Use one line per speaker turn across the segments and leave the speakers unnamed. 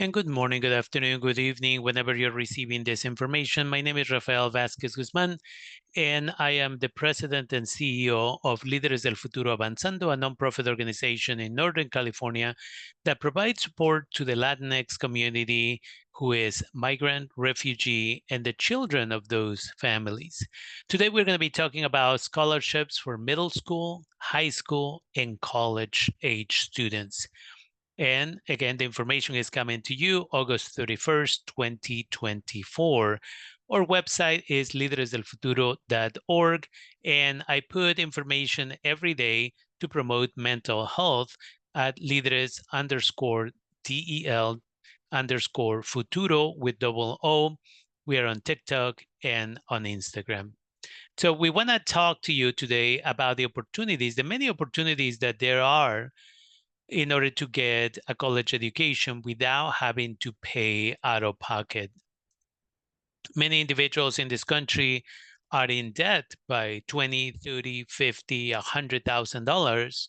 And good morning, good afternoon, good evening, whenever you're receiving this information. My name is Rafael Vasquez Guzman, and I am the president and CEO of Líderes del Futuro Avanzando, a nonprofit organization in Northern California that provides support to the Latinx community who is migrant, refugee, and the children of those families. Today, we're going to be talking about scholarships for middle school, high school, and college age students. And again, the information is coming to you August 31st, 2024. Our website is lideresdelfuturo.org, and I put information every day to promote mental health at lideres underscore DEL underscore futuro with double O. We are on TikTok and on Instagram. So we want to talk to you today about the opportunities, the many opportunities that there are in order to get a college education without having to pay out of pocket. Many individuals in this country are in debt by 20, 30, 50, $100,000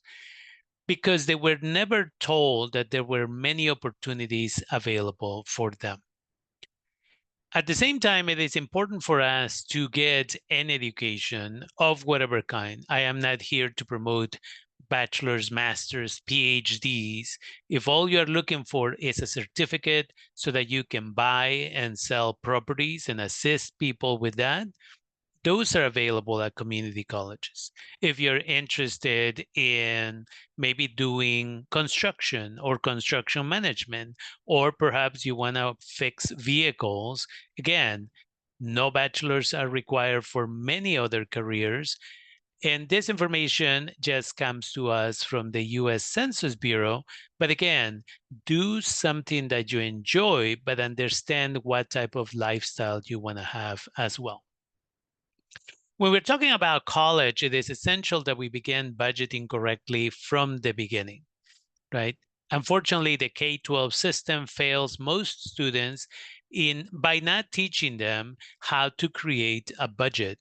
because they were never told that there were many opportunities available for them. At the same time, it is important for us to get an education of whatever kind. I am not here to promote bachelor's, master's, PhDs. If all you're looking for is a certificate so that you can buy and sell properties and assist people with that, those are available at community colleges. If you're interested in maybe doing construction or construction management, or perhaps you want to fix vehicles, again, no bachelors are required for many other careers. And this information just comes to us from the US Census Bureau. But again, do something that you enjoy, but understand what type of lifestyle you want to have as well. When we're talking about college, it is essential that we begin budgeting correctly from the beginning, right? Unfortunately, the K-12 system fails most students by not teaching them how to create a budget.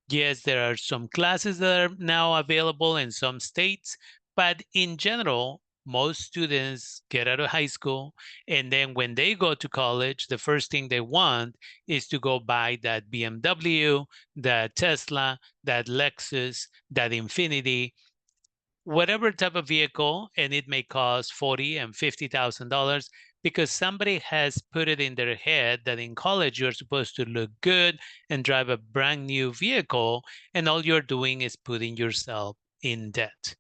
Yes, there are some classes that are now available in some states, but in general, most students get out of high school, and then when they go to college, the first thing they want is to go buy that BMW, that Tesla, that Lexus, that Infinity, whatever type of vehicle, and it may cost $40,000 and $50,000 because somebody has put it in their head that in college you're supposed to look good and drive a brand new vehicle, and all you're doing is putting yourself in debt.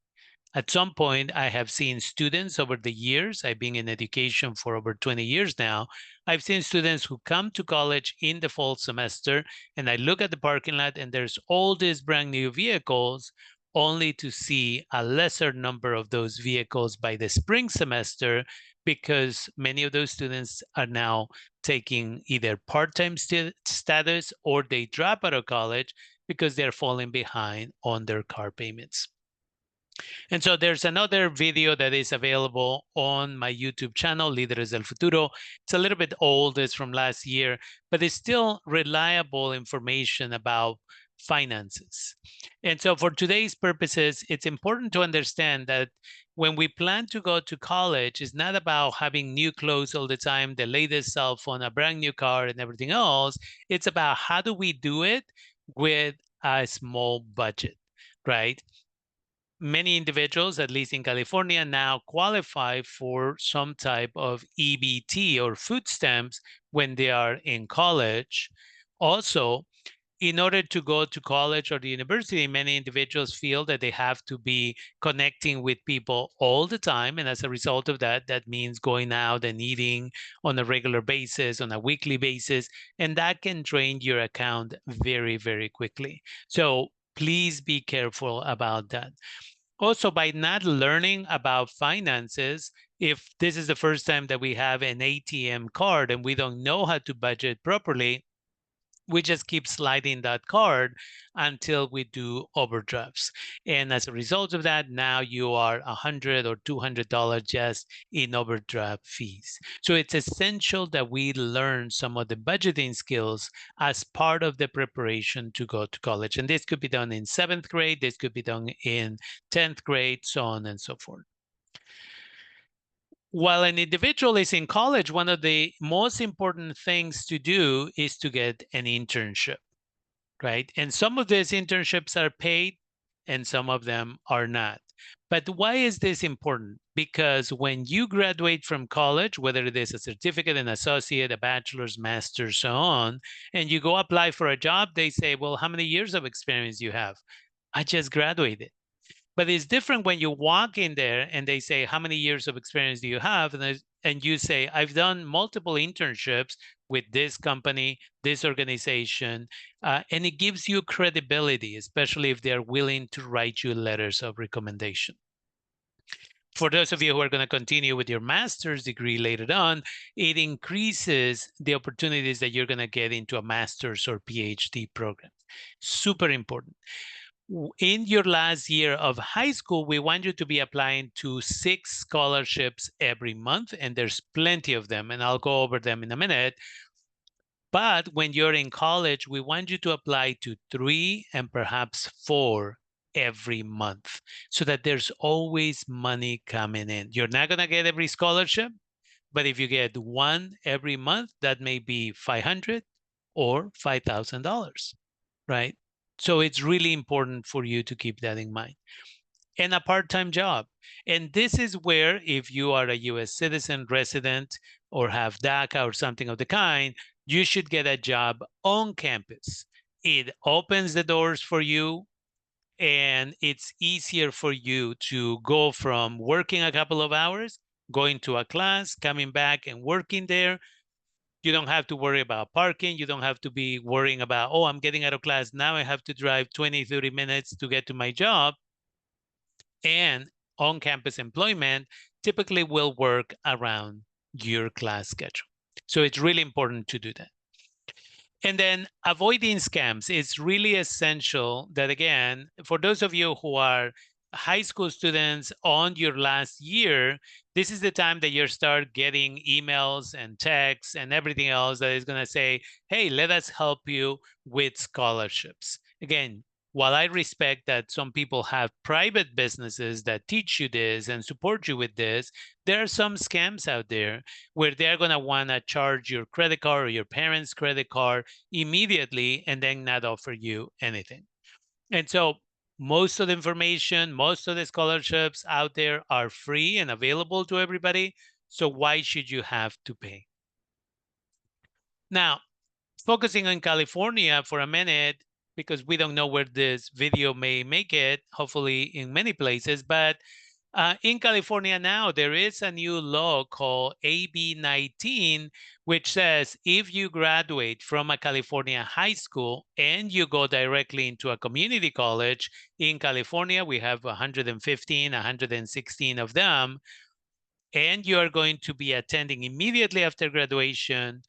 At some point, I have seen students over the years, I've been in education for over 20 years now. I've seen students who come to college in the fall semester, and I look at the parking lot and there's all these brand new vehicles, only to see a lesser number of those vehicles by the spring semester because many of those students are now taking either part-time status or they drop out of college because they're falling behind on their car payments. And so there's another video that is available on my YouTube channel, Líderes del Futuro. It's a little bit old, it's from last year, but it's still reliable information about finances. And so for today's purposes, it's important to understand that when we plan to go to college, it's not about having new clothes all the time, the latest cell phone, a brand new car, and everything else. It's about how do we do it with a small budget, right? Many individuals, at least in California, now qualify for some type of EBT or food stamps when they are in college. Also, in order to go to college or the university, many individuals feel that they have to be connecting with people all the time. And as a result of that, that means going out and eating on a regular basis, on a weekly basis, and that can drain your account very, very quickly. So please be careful about that. Also, by not learning about finances, if this is the first time that we have an ATM card and we don't know how to budget properly, we just keep sliding that card until we do overdrafts. And as a result of that, now you are $100 or $200 just in overdraft fees. So it's essential that we learn some of the budgeting skills as part of the preparation to go to college. And this could be done in 7th grade, this could be done in 10th grade, so on and so forth. while an individual is in college, one of the most important things to do is to get an internship, right? And some of these internships are paid and some of them are not. But why is this important? Because when you graduate from college, whether it is a certificate, an associate, a bachelor's, master's, so on, and you go apply for a job, they say, well, how many years of experience you have? I just graduated. But it's different when you walk in there and they say, how many years of experience do you have? And you say, I've done multiple internships with this company, this organization, and it gives you credibility, especially if they're willing to write you letters of recommendation. For those of you who are going to continue with your master's degree later on, it increases the opportunities that you're going to get into a master's or PhD program. Super important. In your last year of high school, we want you to be applying to 6 scholarships every month, and there's plenty of them, and I'll go over them in a minute. But when you're in college, we want you to apply to 3 and perhaps 4 every month so that there's always money coming in. You're not going to get every scholarship, but if you get 1 every month, that may be $500 or $5,000, right? So it's really important for you to keep that in mind. And a part-time job. And this is where, if you are a US citizen, resident, or have DACA or something of the kind, you should get a job on campus. It opens the doors for you, and it's easier for you to go from working a couple of hours, going to a class, coming back and working there. You don't have to worry about parking. You don't have to be worrying about, oh, I'm getting out of class. Now I have to drive 20, 30 minutes to get to my job. And on-campus employment typically will work around your class schedule. So it's really important to do that. And then avoiding scams. It's really essential that, again, for those of you who are high school students on your last year, this is the time that you start getting emails and texts and everything else that is going to say, hey, let us help you with scholarships. Again, while I respect that some people have private businesses that teach you this and support you with this, there are some scams out there where they're going to want to charge your credit card or your parents' credit card immediately and then not offer you anything. And so most of the information, most of the scholarships out there are free and available to everybody. So why should you have to pay? Now, focusing on California for a minute, because we don't know where this video may make it, hopefully in many places, but in California now, there is a new law called AB 19, which says if you graduate from a California high school and you go directly into a community college in California, we have 115, 116 of them, and you are going to be attending immediately after graduation,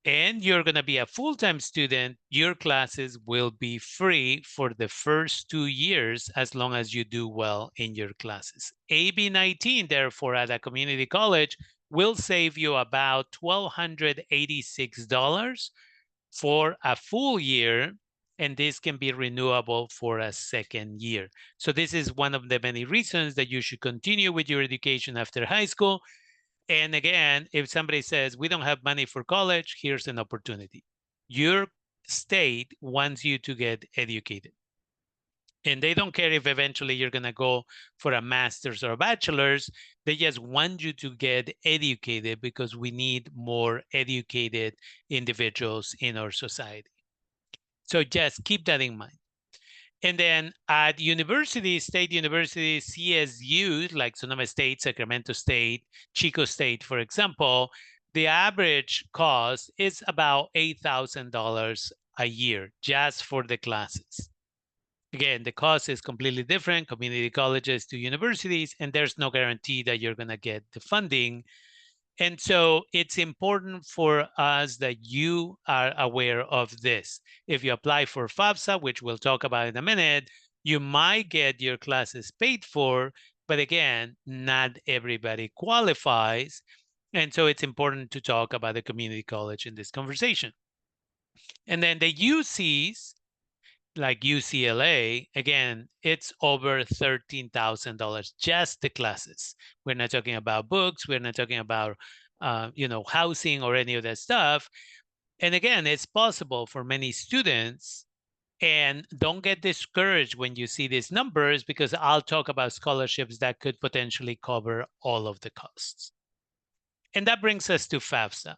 and you're going to be a full-time student, your classes will be free for the first 2 years as long as you do well in your classes. AB 19, therefore, at a community college will save you about $1,286 for a full year, and this can be renewable for a second year. So this is one of the many reasons that you should continue with your education after high school. And again, if somebody says, we don't have money for college, here's an opportunity. Your state wants you to get educated. And they don't care if eventually you're going to go for a master's or a bachelor's. They just want you to get educated because we need more educated individuals in our society. So just keep that in mind. And then at universities, state universities, CSUs, like Sonoma State, Sacramento State, Chico State, for example, the average cost is about $8,000 a year just for the classes. Again, the cost is completely different, community colleges to universities, and there's no guarantee that you're going to get the funding. And so it's important for us that you are aware of this. If you apply for FAFSA, which we'll talk about in a minute, you might get your classes paid for, but again, not everybody qualifies. And so it's important to talk about the community college in this conversation. And then the UCs, like UCLA, again, it's over $13,000, just the classes. We're not talking about books. We're not talking about, housing or any of that stuff. And again, it's possible for many students. And don't get discouraged when you see these numbers, because I'll talk about scholarships that could potentially cover all of the costs. And that brings us to FAFSA.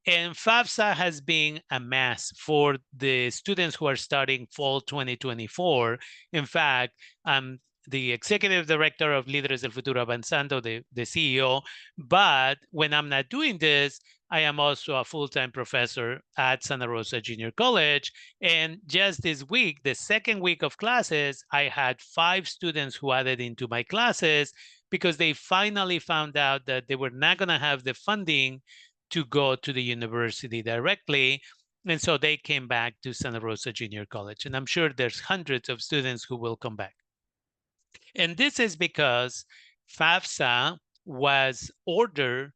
And FAFSA has been a mess for the students who are starting fall 2024. In fact, I'm the executive director of Líderes del Futuro Avanzando, the CEO. But when I'm not doing this, I am also a full-time professor at Santa Rosa Junior College. And just this week, the second week of classes, I had 5 students who added into my classes because they finally found out that they were not going to have the funding to go to the university directly. And so they came back to Santa Rosa Junior College. And I'm sure there's hundreds of students who will come back. And this is because FAFSA was ordered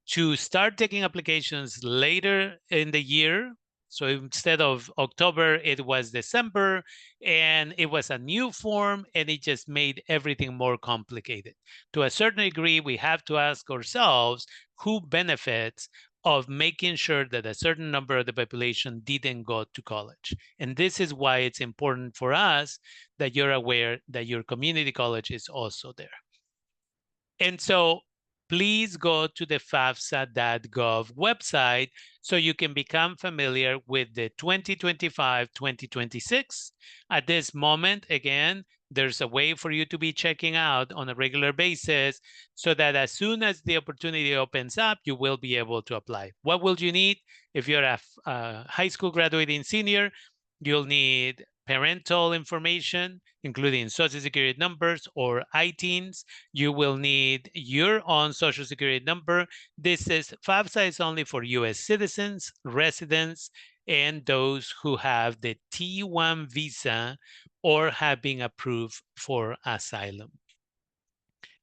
to start taking applications later in the year. So instead of October, it was December, and it was a new form, and it just made everything more complicated. To a certain degree, we have to ask ourselves who benefits of making sure that a certain number of the population didn't go to college. And this is why it's important for us that you're aware that your community college is also there. And so please go to the FAFSA.gov website so you can become familiar with the 2025-2026. At this moment, again, there's a way for you to be checking out on a regular basis so that as soon as the opportunity opens up, you will be able to apply. What will you need? If you're a high school graduating senior, you'll need parental information, including Social Security numbers or ITINs. You will need your own Social Security number. FAFSA is only for US citizens, residents, and those who have the T1 visa or have been approved for asylum.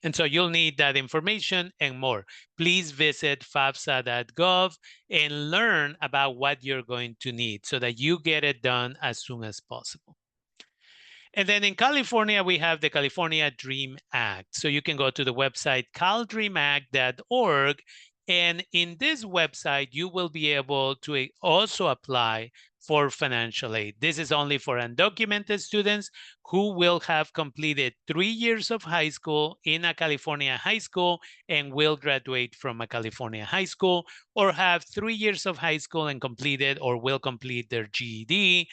And so you'll need that information and more. Please visit fafsa.gov and learn about what you're going to need so that you get it done as soon as possible. And then in California, we have the California DREAM Act. So you can go to the website caldreamact.org. And in this website, you will be able to also apply for financial aid. This is only for undocumented students who will have completed 3 years of high school in a California high school and will graduate from a California high school, or have 3 years of high school and completed or will complete their GED,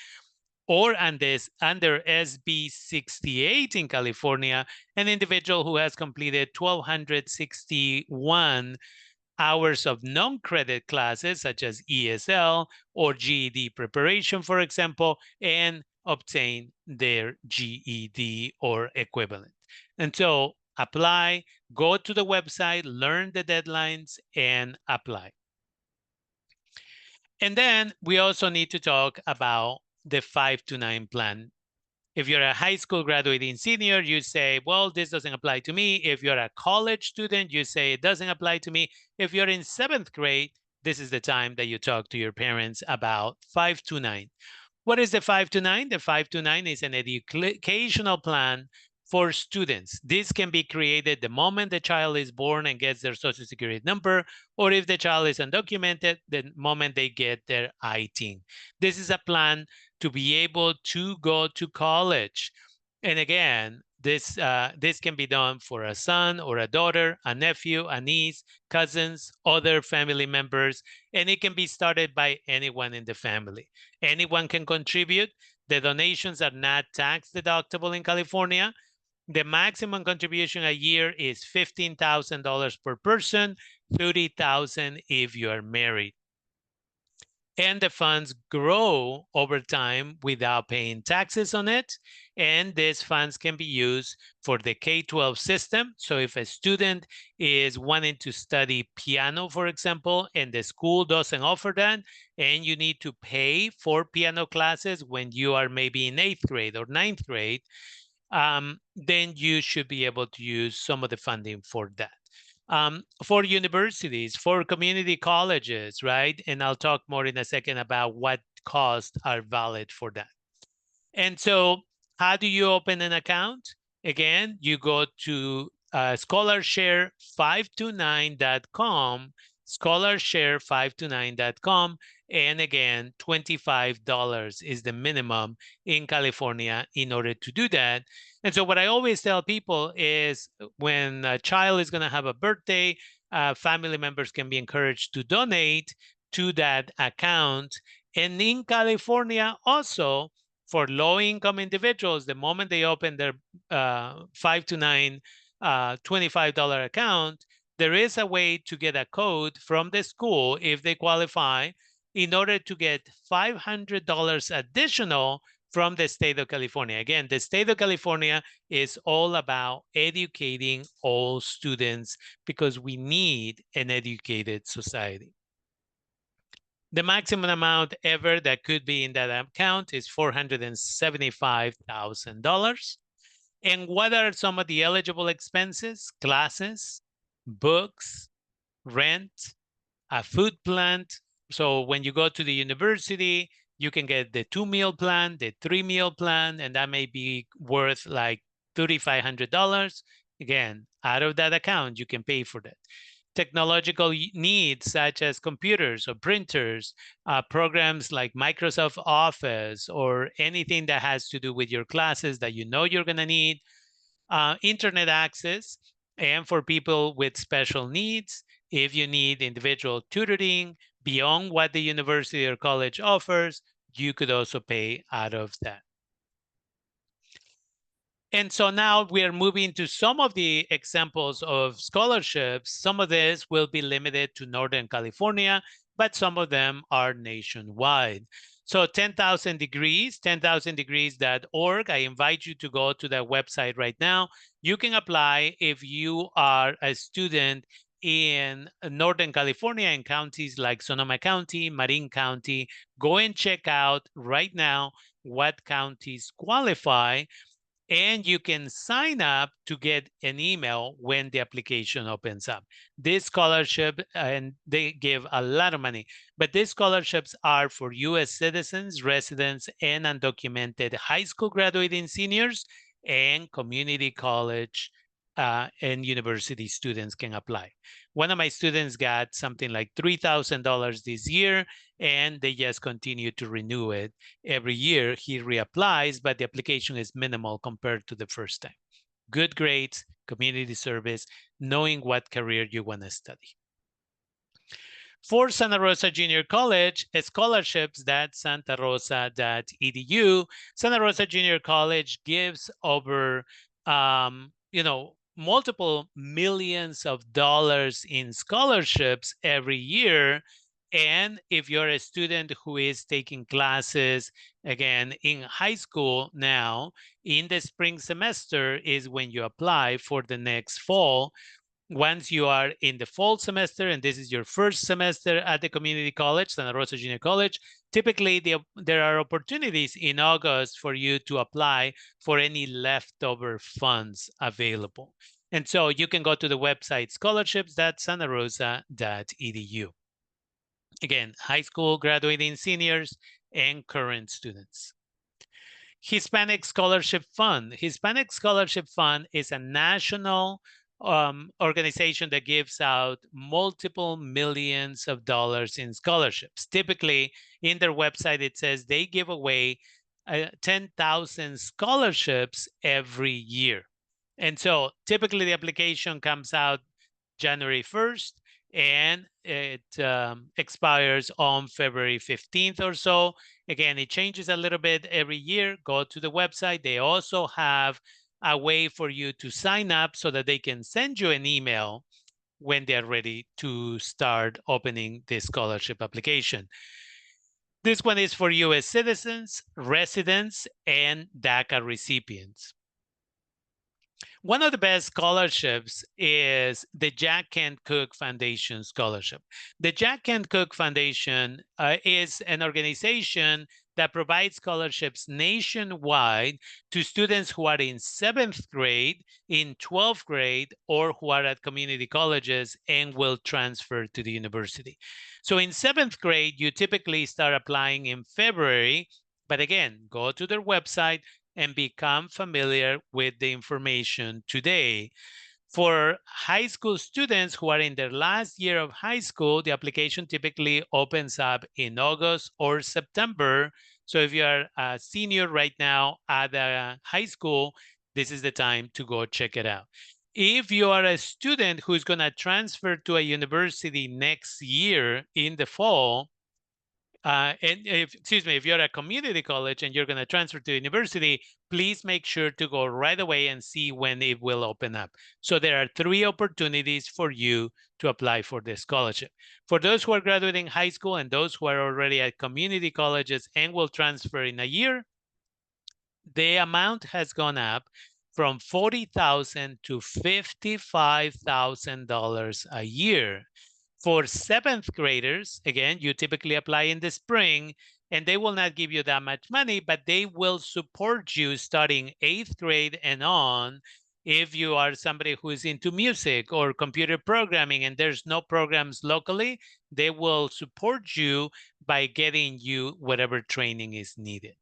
or under SB 68 in California, an individual who has completed 1,261 hours of non-credit classes such as ESL or GED preparation, for example, and obtain their GED or equivalent. And so apply, go to the website, learn the deadlines, and apply. And then we also need to talk about the 529 plan. If you're a high school graduating senior, you say, well, this doesn't apply to me. If you're a college student, you say it doesn't apply to me. If you're in 7th grade, this is the time that you talk to your parents about 529. What is the 529? The 529 is an educational plan for students. This can be created the moment the child is born and gets their Social Security number, or if the child is undocumented, the moment they get their ITIN. This is a plan to be able to go to college. And again, this can be done for a son or a daughter, a nephew, a niece, cousins, other family members, and it can be started by anyone in the family. Anyone can contribute. The donations are not tax deductible in California. The maximum contribution a year is $15,000 per person, $30,000 if you are married. And the funds grow over time without paying taxes on it. And these funds can be used for the K-12 system. So if a student is wanting to study piano, for example, and the school doesn't offer that, and you need to pay for piano classes when you are maybe in 8th grade or 9th grade, then you should be able to use some of the funding for that. For universities, for community colleges, right? And I'll talk more in a second about what costs are valid for that. And so how do you open an account? Again, you go to scholarshare529.com, scholarshare529.com. And again, $25 is the minimum in California in order to do that. And so what I always tell people is when a child is going to have a birthday, family members can be encouraged to donate to that account. And in California also, for low-income individuals, the moment they open their 5 to 9 $25 account, there is a way to get a code from the school if they qualify in order to get $500 additional from the state of California. Again, the state of California is all about educating all students because we need an educated society. The maximum amount ever that could be in that account is $475,000. And what are some of the eligible expenses? Classes, books, rent, a food plan. So when you go to the university, you can get the 2-meal plan, the 3-meal plan, and that may be worth like $3,500. Again, out of that account, you can pay for that. Technological needs such as computers or printers, programs like Microsoft Office, or anything that has to do with your classes that you know you're going to need, internet access, and for people with special needs, if you need individual tutoring beyond what the university or college offers, you could also pay out of that. And so now we are moving to some of the examples of scholarships. Some of this will be limited to Northern California, but some of them are nationwide. So 10,000 Degrees, 10,000degrees.org. I invite you to go to that website right now. You can apply if you are a student in Northern California in counties like Sonoma County, Marin County. Go and check out right now what counties qualify, and you can sign up to get an email when the application opens up. This scholarship, and they give a lot of money, but these scholarships are for US citizens, residents, and undocumented high school graduating seniors, and community college and university students can apply. One of my students got something like $3,000 this year, and they just continue to renew it every year. He reapplies, but the application is minimal compared to the first time. Good grades, community service, knowing what career you want to study. For Santa Rosa Junior College, scholarships, that's santarosa.edu. Santa Rosa Junior College gives over, multiple millions of dollars in scholarships every year. And if you're a student who is taking classes, again, in high school now, in the spring semester is when you apply for the next fall. Once you are in the fall semester, and this is your first semester at the community college, Santa Rosa Junior College, typically there are opportunities in August for you to apply for any leftover funds available. And so you can go to the website scholarships.santarosa.edu. Again, high school graduating seniors and current students. Hispanic Scholarship Fund. Hispanic Scholarship Fund is a national organization that gives out multiple millions of dollars in scholarships. Typically, in their website, it says they give away 10,000 scholarships every year. And so typically the application comes out January 1st, and it expires on February 15th or so. Again, it changes a little bit every year. Go to the website. They also have a way for you to sign up so that they can send you an email when they're ready to start opening the scholarship application. This one is for US citizens, residents, and DACA recipients. One of the best scholarships is the Jack Kent Cooke Foundation Scholarship. The Jack Kent Cooke Foundation is an organization that provides scholarships nationwide to students who are in 7th grade, in 12th grade, or who are at community colleges and will transfer to the university. So in 7th grade, you typically start applying in February. But again, go to their website and become familiar with the information today. For high school students who are in their last year of high school, the application typically opens up in August or September. So if you are a senior right now at a high school, this is the time to go check it out. If you are a student who's going to transfer to a university next year in the fall, if you're a community college and you're going to transfer to university, please make sure to go right away and see when it will open up. So there are 3 opportunities for you to apply for this scholarship. For those who are graduating high school and those who are already at community colleges and will transfer in a year, the amount has gone up from $40,000 to $55,000 a year. For 7th graders, again, you typically apply in the spring, and they will not give you that much money, but they will support you starting 8th grade and on. If you are somebody who is into music or computer programming and there's no programs locally, they will support you by getting you whatever training is needed.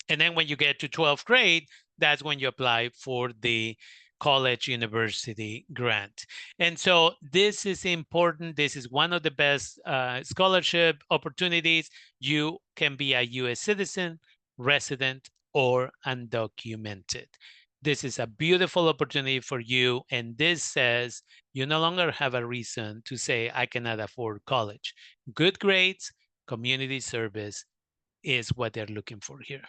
And then when you get to 12th grade, that's when you apply for the college university grant. And so this is important. This is one of the best scholarship opportunities. You can be a US citizen, resident, or undocumented. This is a beautiful opportunity for you. And this says you no longer have a reason to say, I cannot afford college. Good grades, community service is what they're looking for here.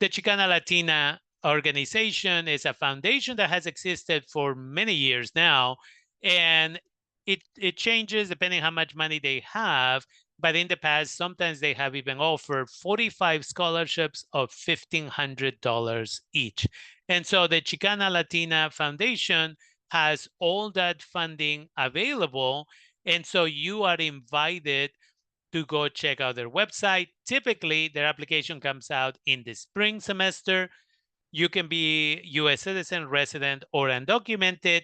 The Chicana Latina organization is a foundation that has existed for many years now, and it changes depending how much money they have. But in the past, sometimes they have even offered 45 scholarships of $1,500 each. And so the Chicana Latina Foundation has all that funding available. And so you are invited to go check out their website. Typically, their application comes out in the spring semester. You can be US citizen, resident, or undocumented.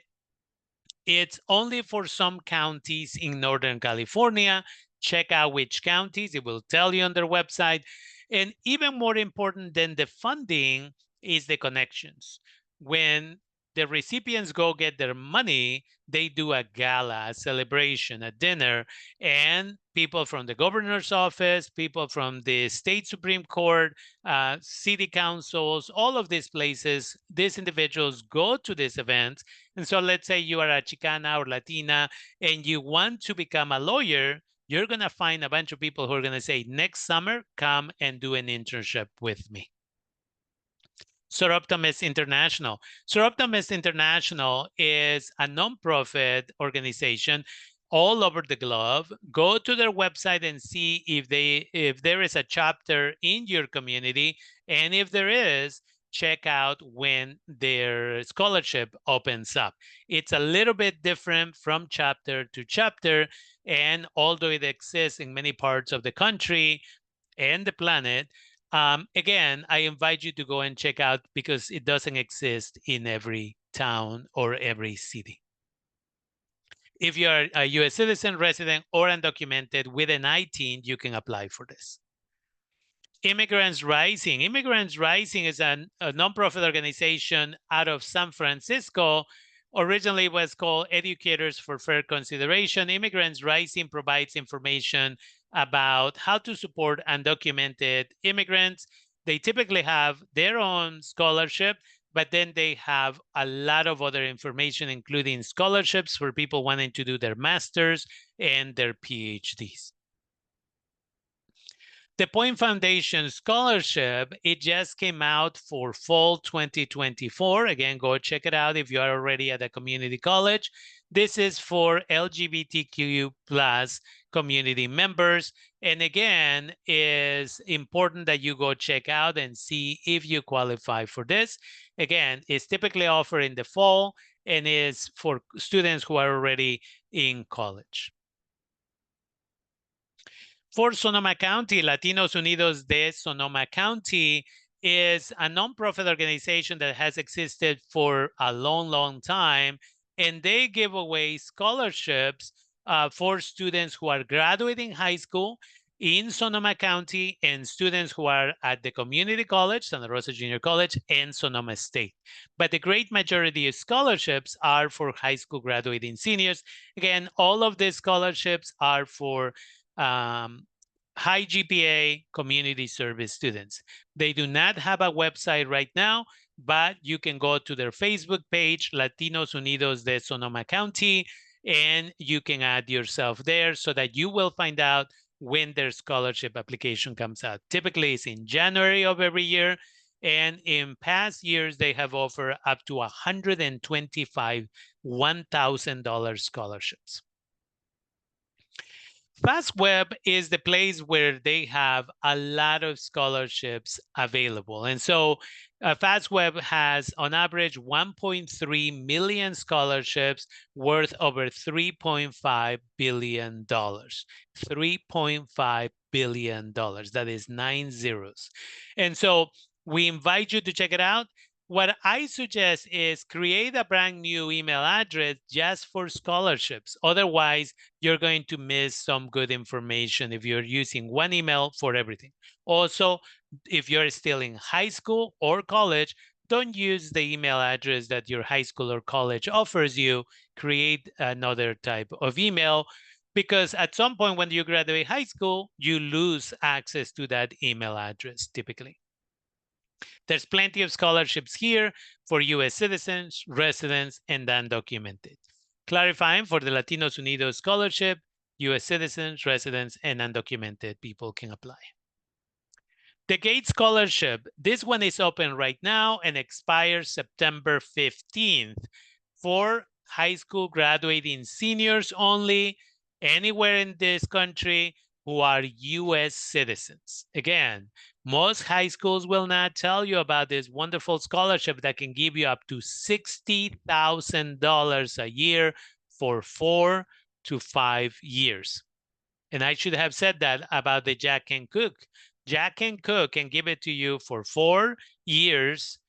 It's only for some counties in Northern California. Check out which counties, it will tell you on their website. And even more important than the funding is the connections. When the recipients go get their money, they do a gala, a celebration, a dinner, and people from the governor's office, people from the state Supreme Court, city councils, all of these places, these individuals go to this event. And so let's say you are a Chicana or Latina and you want to become a lawyer, you're going to find a bunch of people who are going to say, next summer, come and do an internship with me. Soroptimist International. Soroptimist International is a nonprofit organization all over the globe. Go to their website and see if there is a chapter in your community, and if there is, check out when their scholarship opens up. It's a little bit different from chapter to chapter, and although it exists in many parts of the country and the planet, again, I invite you to go and check out because it doesn't exist in every town or every city. If you're a US citizen, resident, or undocumented with an I-10, you can apply for this. Immigrants Rising. Immigrants Rising is a nonprofit organization out of San Francisco. Originally was called Educators for Fair Consideration. Immigrants Rising provides information about how to support undocumented immigrants. They typically have their own scholarship, but then they have a lot of other information, including scholarships for people wanting to do their masters and their PhDs. The Point Foundation Scholarship, it just came out for fall 2024. Again, go check it out if you are already at a community college. This is for LGBTQ plus community members. And again, it's important that you go check out and see if you qualify for this. Again, it's typically offered in the fall and is for students who are already in college. For Sonoma County, Latinos Unidos de Sonoma County is a nonprofit organization that has existed for a long, long time, and they give away scholarships for students who are graduating high school in Sonoma County and students who are at the community college, Santa Rosa Junior College, and Sonoma State. But the great majority of scholarships are for high school graduating seniors. Again, all of these scholarships are for high GPA community service students. They do not have a website right now, but you can go to their Facebook page, Latinos Unidos de Sonoma County, and you can add yourself there so that you will find out when their scholarship application comes out. Typically, it's in January of every year. And in past years, they have offered up to 125 $1,000 scholarships. FastWeb is the place where they have a lot of scholarships available. And so FastWeb has on average 1.3 million scholarships worth over $3.5 billion. $3.5 billion. That is 9 zeros. And so we invite you to check it out. What I suggest is create a brand new email address just for scholarships. Otherwise, you're going to miss some good information if you're using one email for everything. Also, if you're still in high school or college, don't use the email address that your high school or college offers you. Create another type of email, because at some point when you graduate high school, you lose access to that email address typically. There's plenty of scholarships here for U.S. citizens, residents, and undocumented. Clarifying, for the Latinos Unidos Scholarship, U.S. citizens, residents, and undocumented people can apply. The Gates Scholarship, this one is open right now and expires September 15th for high school graduating seniors only, anywhere in this country, who are U.S. citizens. Again, most high schools will not tell you about this wonderful scholarship that can give you up to $60,000 a year for 4 to 5 years. And I should have said that about the Jack and Cook. Jack and Cook can give it to you for 4 years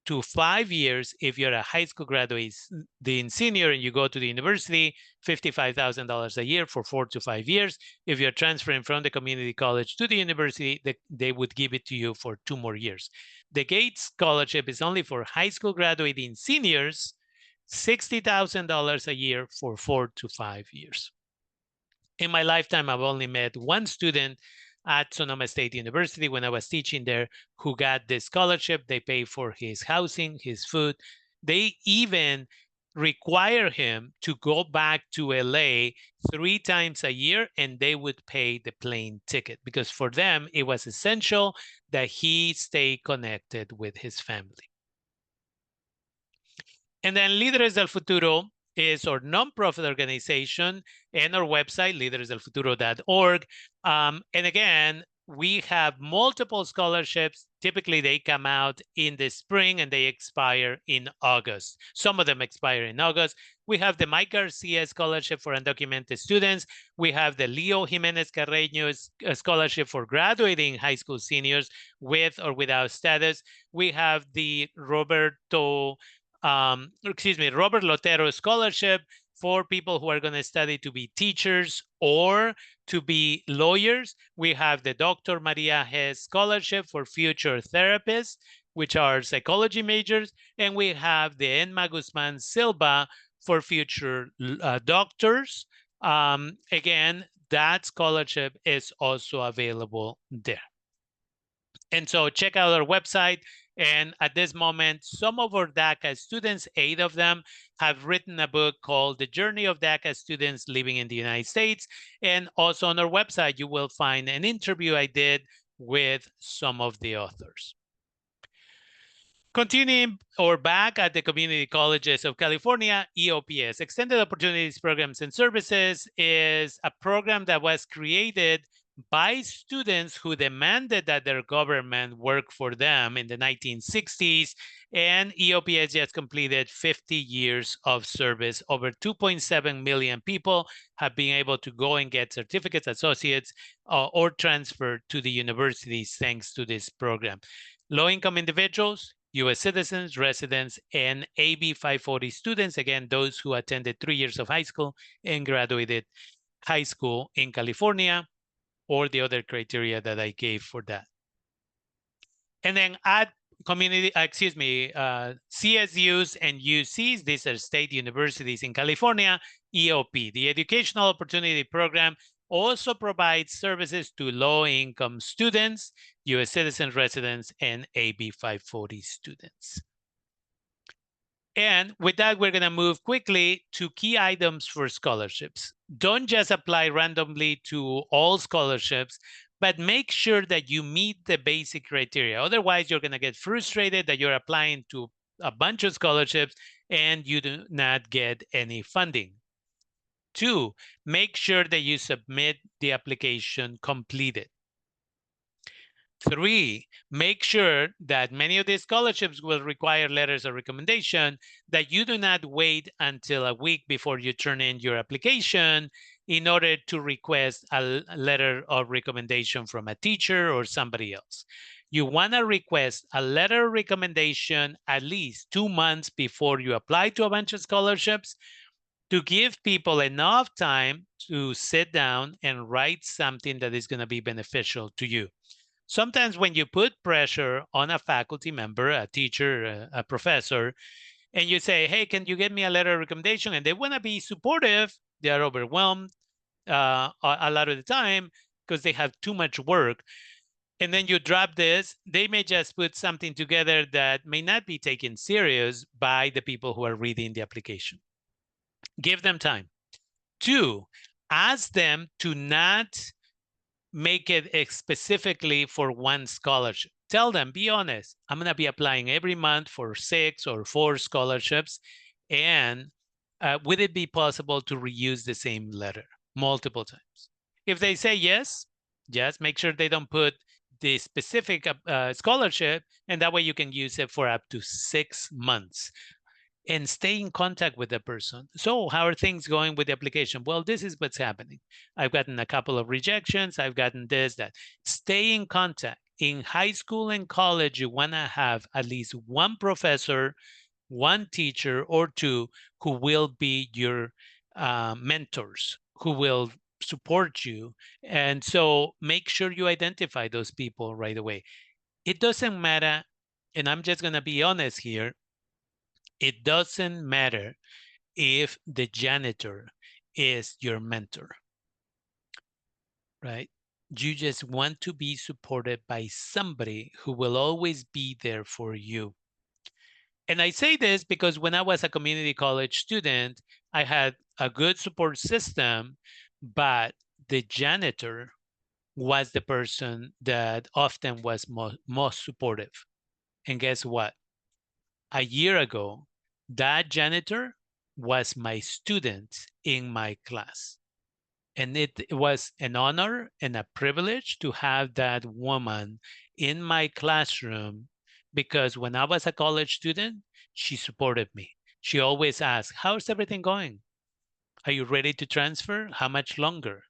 to 5 years if you're a high school graduate, the senior, and you go to the university, $55,000 a year for 4 to 5 years. If you're transferring from the community college to the university, they would give it to you for 2 more years. The Gates Scholarship is only for high school graduating seniors, $60,000 a year for 4 to 5 years. In my lifetime, I've only met one student at Sonoma State University when I was teaching there who got this scholarship. They pay for his housing, his food. They even require him to go back to LA 3 times a year, and they would pay the plane ticket, because for them, it was essential that he stay connected with his family. And then Líderes del Futuro is our nonprofit organization, and our website, lideresdelfuturo.org. And again, we have multiple scholarships. Typically, they come out in the spring and they expire in August. Some of them expire in August. We have the Mike Garcia Scholarship for undocumented students. We have the Leo Jimenez Carreño Scholarship for graduating high school seniors with or without status. We have the Robert Lotero Scholarship for people who are going to study to be teachers or to be lawyers. We have the Dr. Maria Hess Scholarship for future therapists, which are psychology majors. And we have the Enma Guzman Silva for future doctors. Again, that scholarship is also available there. And so check out our website. And at this moment, some of our DACA students, 8 of them, have written a book called The Journey of DACA Students Living in the United States. And also on our website, you will find an interview I did with some of the authors. Continuing or back at the Community Colleges of California, EOPS, Extended Opportunities Programs and Services, is a program that was created by students who demanded that their government work for them in the 1960s. And EOPS just completed 50 years of service. Over 2.7 million people have been able to go and get certificates, associates, or transfer to the universities thanks to this program. Low-income individuals, U.S. citizens, residents, and AB 540 students, again, those who attended 3 years of high school and graduated high school in California, or the other criteria that I gave for that. And then add CSUs and UCs, these are state universities in California. EOP, the Educational Opportunity Program, also provides services to low-income students, U.S. citizen residents, and AB 540 students. And with that, we're going to move quickly to key items for scholarships. Don't just apply randomly to all scholarships, but make sure that you meet the basic criteria. Otherwise, you're going to get frustrated that you're applying to a bunch of scholarships and you do not get any funding. 2, make sure that you submit the application completed. 3, make sure that many of these scholarships will require letters of recommendation, that you do not wait until a week before you turn in your application in order to request a letter of recommendation from a teacher or somebody else. You want to request a letter of recommendation at least 2 months before you apply to a bunch of scholarships to give people enough time to sit down and write something that is going to be beneficial to you. Sometimes when you put pressure on a faculty member, a teacher, a professor, and you say, hey, can you get me a letter of recommendation? And they want to be supportive, they are overwhelmed a lot of the time because they have too much work. And then you drop this, they may just put something together that may not be taken serious by the people who are reading the application. Give them time. 2, ask them to not make it specifically for one scholarship. Tell them, be honest, I'm going to be applying every month for 6 or 4 scholarships. And would it be possible to reuse the same letter multiple times? If they say yes, just make sure they don't put the specific scholarship, and that way you can use it for up to 6 months. And stay in contact with the person. So how are things going with the application? Well, this is what's happening. I've gotten a couple of rejections. I've gotten this, that. Stay in contact. In high school and college, you want to have at least one professor, one teacher, or 2 who will be your mentors, who will support you. And so make sure you identify those people right away. It doesn't matter, and I'm just going to be honest here, it doesn't matter if the janitor is your mentor, right? You just want to be supported by somebody who will always be there for you. And I say this because when I was a community college student, I had a good support system, but the janitor was the person that often was most supportive. And guess what? A year ago, that janitor was my student in my class. And it was an honor and a privilege to have that woman in my classroom, because when I was a college student, she supported me. She always asked, how's everything going? Are you ready to transfer? How much longer?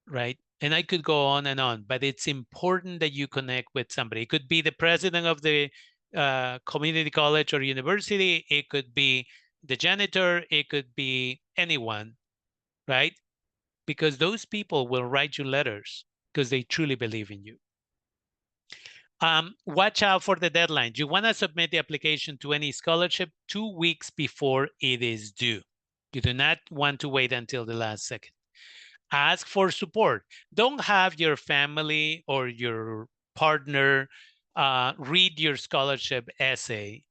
Right? And I could go on, but it's important that you connect with somebody. It could be the president of the community college or university. It could be the janitor. It could be anyone, right? Because those people will write you letters because they truly believe in you. Watch out for the deadline. You want to submit the application to any scholarship 2 weeks before it is due. You do not want to wait until the last second. Ask for support. Don't have your family or your partner read your scholarship essay.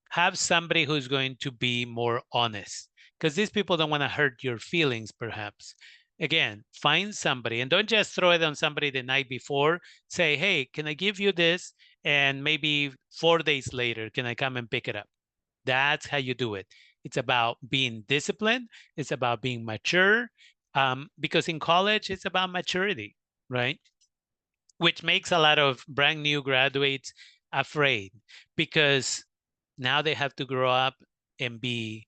Have somebody who's going to be more honest, because these people don't want to hurt your feelings, perhaps. Again, find somebody, and don't just throw it on somebody the night before. Say, hey, can I give you this? And maybe 4 days later, can I come and pick it up? That's how you do it. It's about being disciplined. It's about being mature. Because in college, it's about maturity, right? Which makes a lot of brand new graduates afraid, because now they have to grow up and be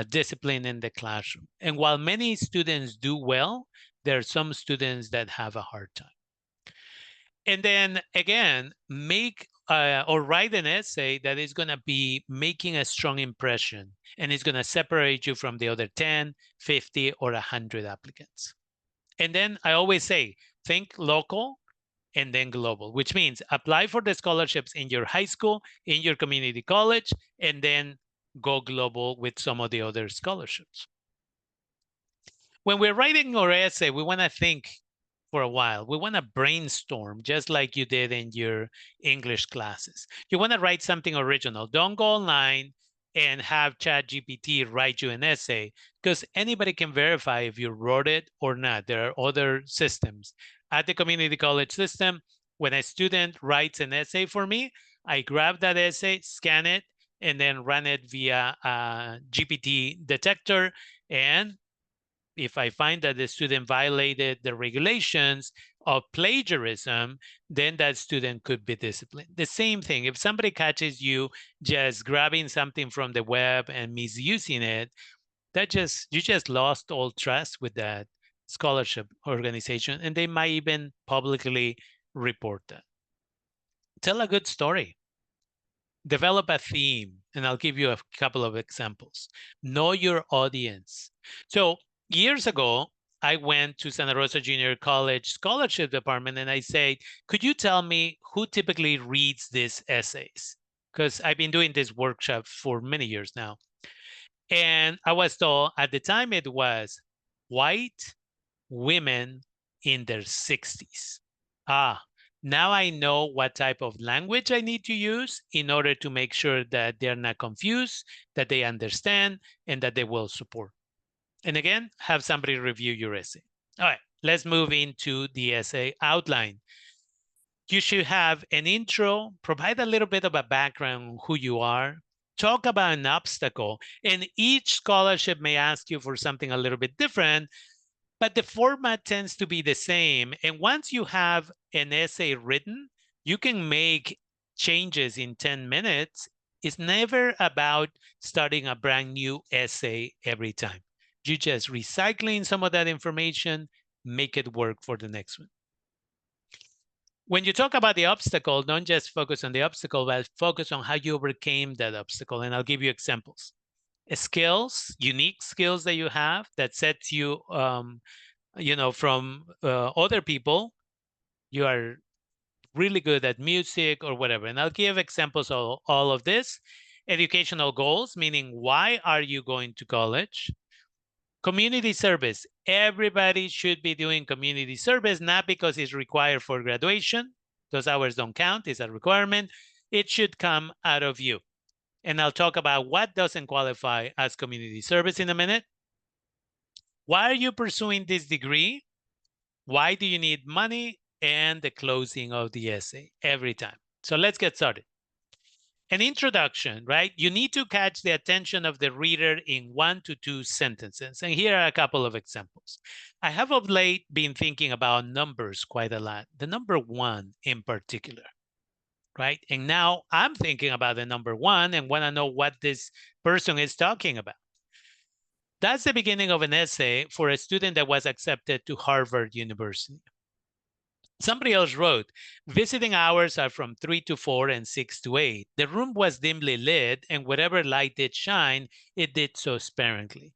disciplined in the classroom. And while many students do well, there are some students that have a hard time. And then again, make or write an essay that is going to be making a strong impression, and it's going to separate you from the other 10, 50, or 100 applicants. And then I always say, think local and then global, which means apply for the scholarships in your high school, in your community college, and then go global with some of the other scholarships. When we're writing our essay, we want to think for a while. We want to brainstorm just like you did in your English classes. You want to write something original. Don't go online and have ChatGPT write you an essay, because anybody can verify if you wrote it or not. There are other systems. At the community college system, when a student writes an essay for me, I grab that essay, scan it, and then run it via a GPT detector. And if I find that the student violated the regulations of plagiarism, then that student could be disciplined. The same thing, if somebody catches you just grabbing something from the web and misusing it, you just lost all trust with that scholarship organization, and they might even publicly report that. Tell a good story. Develop a theme, and I'll give you a couple of examples. Know your audience. So years ago, I went to Santa Rosa Junior College scholarship department and I said, could you tell me who typically reads these essays? Because I've been doing this workshop for many years now. And I was told at the time it was white women in their 60s. Now I know what type of language I need to use in order to make sure that they're not confused, that they understand, and that they will support. And again, have somebody review your essay. All right, let's move into the essay outline. You should have an intro, provide a little bit of a background on who you are, talk about an obstacle, and each scholarship may ask you for something a little bit different, but the format tends to be the same. And once you have an essay written, you can make changes in 10 minutes. It's never about starting a brand new essay every time. You just recycling some of that information, make it work for the next one. When you talk about the obstacle, don't just focus on the obstacle, but focus on how you overcame that obstacle. And I'll give you examples. Skills, unique skills that you have that sets you, from other people. You are really good at music or whatever. And I'll give examples of all of this. Educational goals, meaning why are you going to college? Community service. Everybody should be doing community service, not because it's required for graduation. Those hours don't count, it's a requirement. It should come out of you. And I'll talk about what doesn't qualify as community service in a minute. Why are you pursuing this degree? Why do you need money? And the closing of the essay every time. So let's get started. An introduction, right? You need to catch the attention of the reader in 1 to 2 sentences. And here are a couple of examples. I have of late been thinking about numbers quite a lot, the number 1 in particular, right? And now I'm thinking about the number 1 and want to know what this person is talking about. That's the beginning of an essay for a student that was accepted to Harvard University. Somebody else wrote, visiting hours are from 3 to 4 and 6 to 8. The room was dimly lit, and whatever light did shine, it did so sparingly.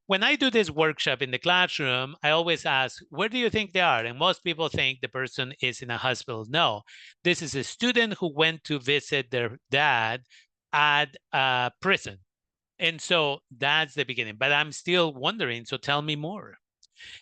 When I do this workshop in the classroom, I always ask, where do you think they are? And most people think the person is in a hospital. No, this is a student who went to visit their dad at a prison. And so that's the beginning, but I'm still wondering, so tell me more.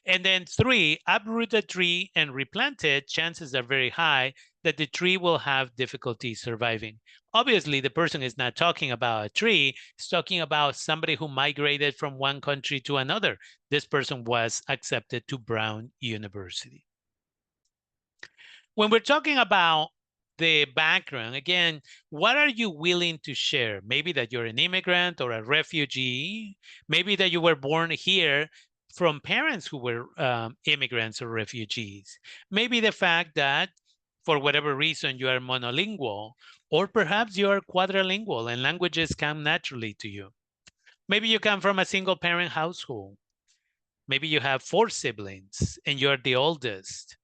And then 3, uproot a tree and replant it, chances are very high that the tree will have difficulty surviving. Obviously, the person is not talking about a tree, it's talking about somebody who migrated from one country to another. This person was accepted to Brown University. When we're talking about the background, again, what are you willing to share? Maybe that you're an immigrant or a refugee, maybe that you were born here from parents who were immigrants or refugees. Maybe the fact that for whatever reason you are monolingual, or perhaps you are quadrilingual and languages come naturally to you. Maybe you come from a single parent household. Maybe you have 4 siblings and you're the oldest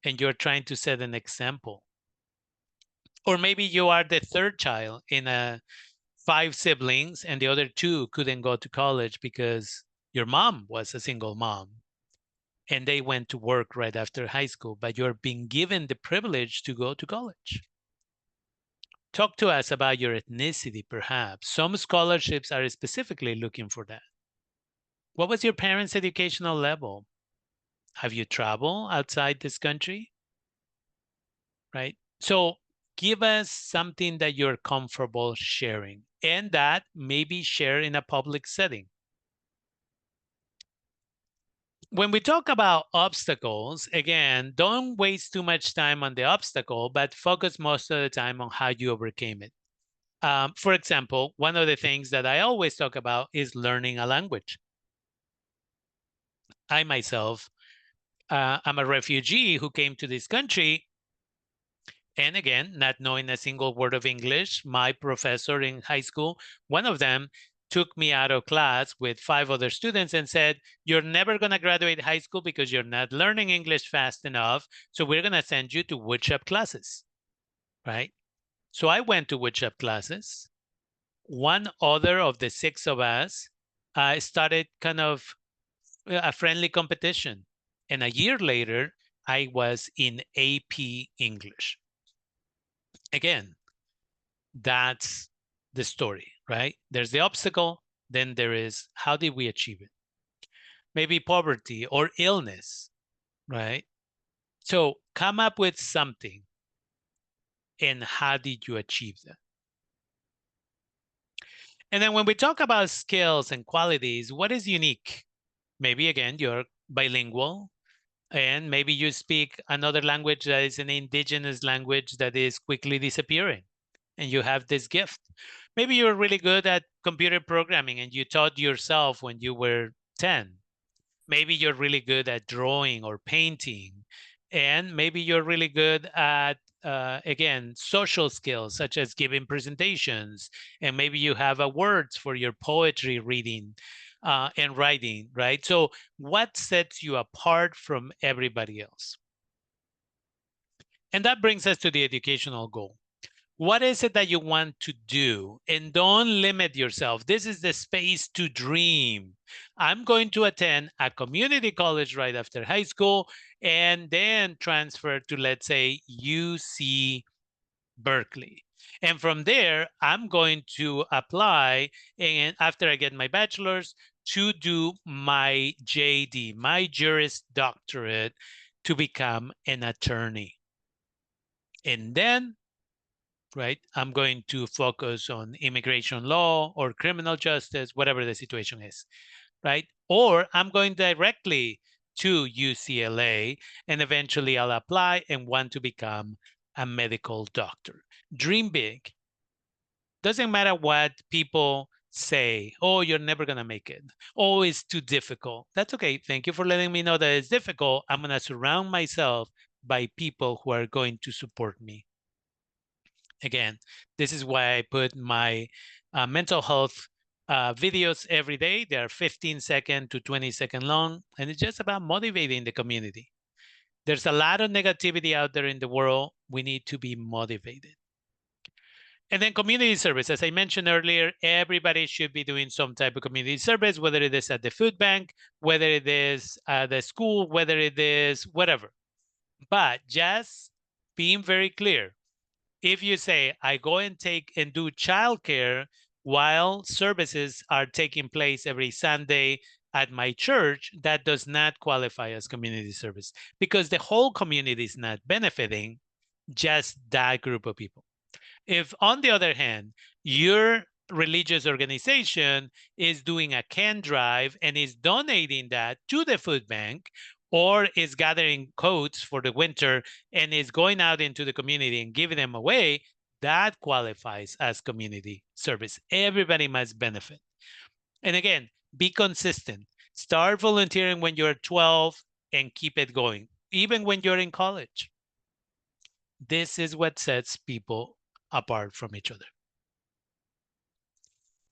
and you're trying to set an example. Or maybe you are the 3rd child in 5 siblings and the other 2 couldn't go to college because your mom was a single mom. and they went to work right after high school, but you're being given the privilege to go to college. Talk to us about your ethnicity, perhaps. Some scholarships are specifically looking for that. What was your parents' educational level? Have you traveled outside this country? Right? So give us something that you're comfortable sharing and that maybe share in a public setting. When we talk about obstacles, again, don't waste too much time on the obstacle, but focus most of the time on how you overcame it. For example, one of the things that I always talk about is learning a language. I myself, I'm a refugee who came to this country. And again, not knowing a single word of English, my professor in high school, one of them took me out of class with 5 other students and said, you're never going to graduate high school because you're not learning English fast enough. So we're going to send you to woodshop classes, right? So I went to woodshop classes. One other of the 6 of us started kind of a friendly competition. And a year later, I was in AP English. Again, that's the story, right? There's the obstacle, then there is how did we achieve it? Maybe poverty or illness, right? So come up with something and how did you achieve that? And then when we talk about skills and qualities, what is unique? Maybe again, you're bilingual and maybe you speak another language that is an indigenous language that is quickly disappearing and you have this gift. Maybe you're really good at computer programming and you taught yourself when you were 10. Maybe you're really good at drawing or painting. And maybe you're really good at, again, social skills, such as giving presentations. And maybe you have awards for your poetry reading and writing, right? So what sets you apart from everybody else? And that brings us to the educational goal. What is it that you want to do? And don't limit yourself. This is the space to dream. I'm going to attend a community college right after high school and then transfer to, let's say, UC Berkeley. And from there, I'm going to apply, and after I get my bachelor's, to do my JD, my Juris Doctorate, to become an attorney. And then, right, I'm going to focus on immigration law or criminal justice, whatever the situation is, right? Or I'm going directly to UCLA and eventually I'll apply and want to become a medical doctor. Dream big. Doesn't matter what people say. Oh, you're never going to make it. Oh, it's too difficult. That's okay. Thank you for letting me know that it's difficult. I'm going to surround myself by people who are going to support me. Again, this is why I put my mental health videos every day. They are 15-second to 20-second long, and it's just about motivating the community. There's a lot of negativity out there in the world. We need to be motivated. And then community service, as I mentioned earlier, everybody should be doing some type of community service, whether it is at the food bank, whether it is at the school, whether it is whatever. But just being very clear, if you say, I go and take and do childcare while services are taking place every Sunday at my church, that does not qualify as community service because the whole community is not benefiting, just that group of people. If, on the other hand, your religious organization is doing a can drive and is donating that to the food bank, or is gathering coats for the winter and is going out into the community and giving them away, that qualifies as community service. Everybody must benefit. And again, be consistent. Start volunteering when you're 12 and keep it going, even when you're in college. This is what sets people apart from each other.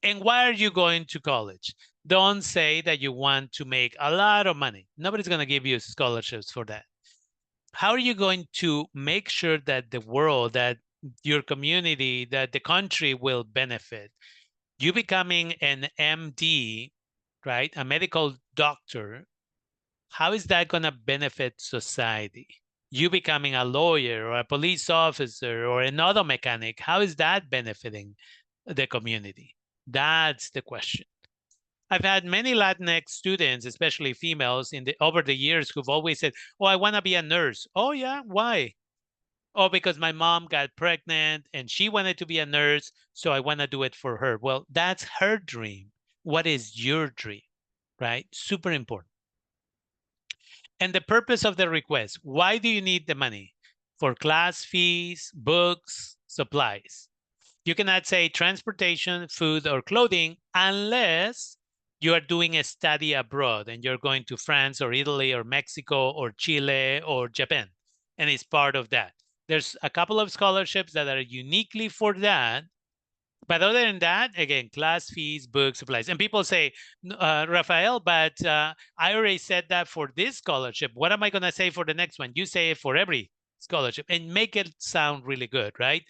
And why are you going to college? Don't say that you want to make a lot of money. Nobody's going to give you scholarships for that. How are you going to make sure that the world, that your community, that the country will benefit? You becoming an MD, right? A medical doctor How is that going to benefit society? You becoming a lawyer or a police officer or another mechanic, how is that benefiting the community? That's the question. I've had many Latinx students, especially females, over the years who've always said, "Oh, I want to be a nurse." Oh, yeah, why? Oh, because my mom got pregnant and she wanted to be a nurse, so I want to do it for her. Well, that's her dream. What is your dream, right? Super important. And the purpose of the request, why do you need the money? For class fees, books, supplies. You cannot say transportation, food, or clothing unless you are doing a study abroad and you're going to France or Italy or Mexico or Chile or Japan. And it's part of that. There's a couple of scholarships that are uniquely for that. But other than that, again, class fees, books, supplies. And people say, Rafael, but I already said that for this scholarship. What am I going to say for the next one? You say it for every scholarship and make it sound really good, right?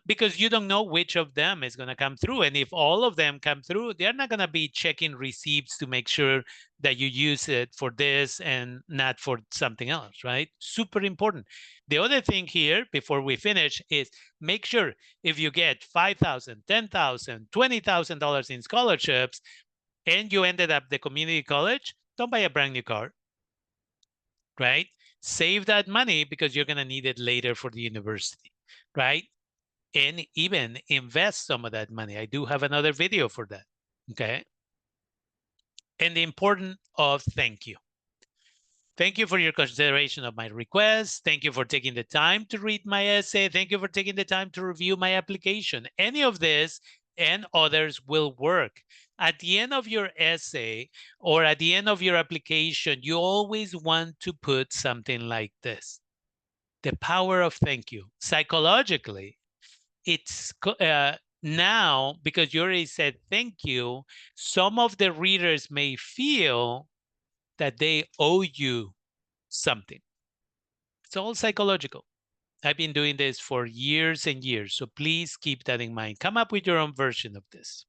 Because you don't know which of them is going to come through. And if all of them come through, they're not going to be checking receipts to make sure that you use it for this and not for something else, right? Super important. The other thing here, before we finish, is make sure if you get $5,000, $10,000, $20,000 in scholarships, and you ended up the community college, don't buy a brand new car, right? Save that money because you're going to need it later for the university, right? And even invest some of that money. I do have another video for that, okay? And the importance of thank you. Thank you for your consideration of my request. Thank you for taking the time to read my essay. Thank you for taking the time to review my application. Any of this and others will work. At the end of your essay or at the end of your application, you always want to put something like this. The power of thank you. Psychologically, it's now, because you already said thank you, some of the readers may feel that they owe you something. It's all psychological. I've been doing this for years and years, so please keep that in mind. Come up with your own version of this.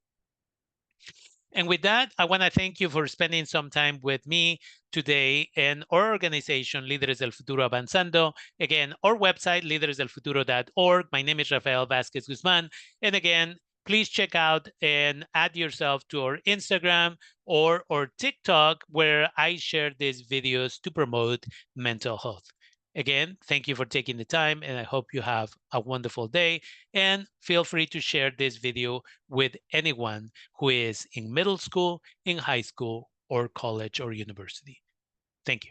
And with that, I want to thank you for spending some time with me today and our organization, Líderes del Futuro Avanzando. Again, our website, líderesdelfuturo.org. My name is Rafael Vázquez Guzmán. And again, please check out and add yourself to our Instagram or TikTok, where I share these videos to promote mental health. Again, thank you for taking the time, and I hope you have a wonderful day. And feel free to share this video with anyone who is in middle school, in high school, or college or university. Thank you.